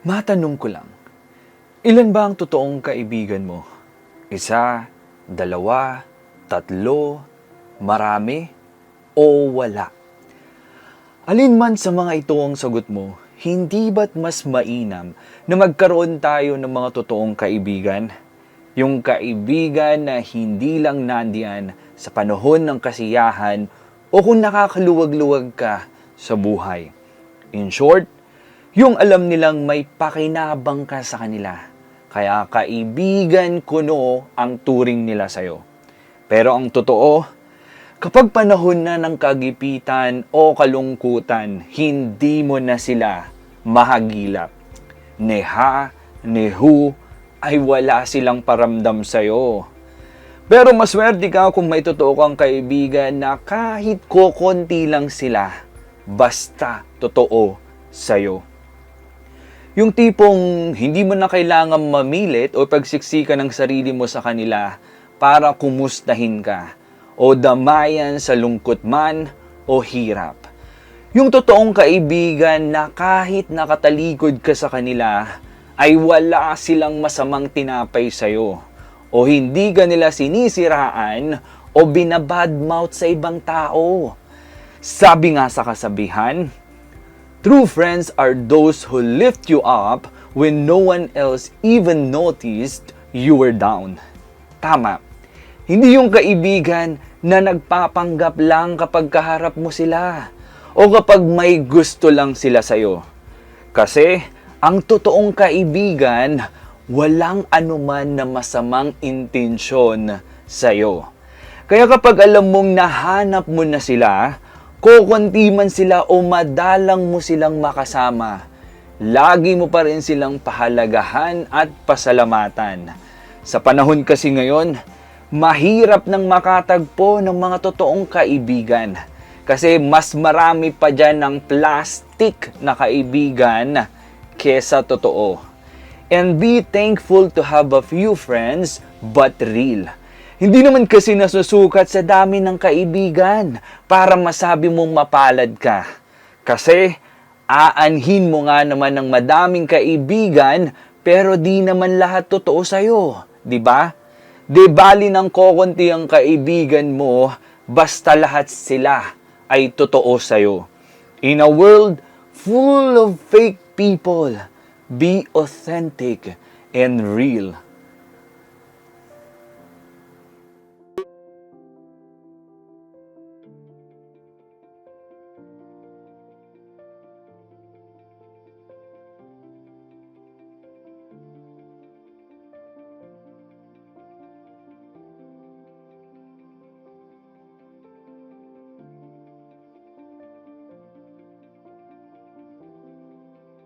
Matanong ko lang, ilan ba ang totoong kaibigan mo? Isa, dalawa, tatlo, marami, o wala? Alin man sa mga ito ang sagot mo, hindi ba't mas mainam na magkaroon tayo ng mga totoong kaibigan? Yung kaibigan na hindi lang nandiyan sa panahon ng kasiyahan o kung nakakaluwag-luwag ka sa buhay. In short, yung alam nilang may pakinabang ka sa kanila. Kaya kaibigan kuno ang turing nila sa'yo. Pero ang totoo, kapag panahon na ng kagipitan o kalungkutan, hindi mo na sila mahagilap. Ni ha, ni hu, ay wala silang paramdam sa'yo. Pero maswerte ka kung may totoo kang kaibigan na kahit kokonti lang sila, basta totoo sa'yo. Yung tipong hindi mo na kailangan mamilit o pagsiksikan ng sarili mo sa kanila para kumustahin ka o damayan sa lungkot man o hirap. Yung totoong kaibigan na kahit nakatalikod ka sa kanila ay wala silang masamang tinapay sa'yo o hindi ka nila sinisiraan o binabadmouth sa ibang tao. Sabi nga sa kasabihan, true friends are those who lift you up when no one else even noticed you were down. Tama. Hindi yung kaibigan na nagpapanggap lang kapag kaharap mo sila o kapag may gusto lang sila sa'yo. Kasi ang totoong kaibigan, walang anuman na masamang intensyon sa'yo. Kaya kapag alam mong nahanap mo na sila, kokonti man sila o madalang mo silang makasama, lagi mo pa rin silang pahalagahan at pasalamatan. Sa panahon kasi ngayon, mahirap nang makatagpo ng mga totoong kaibigan. Kasi mas marami pa dyan ng plastic na kaibigan kesa totoo. And be thankful to have a few friends but real. Hindi naman kasi nasusukat sa dami ng kaibigan para masabi mong mapalad ka. Kasi aanhin mo nga naman ng madaming kaibigan pero di naman lahat totoo sa'yo. Diba? Di bali ng kokonti ang kaibigan mo basta lahat sila ay totoo sa'yo. In a world full of fake people, be authentic and real.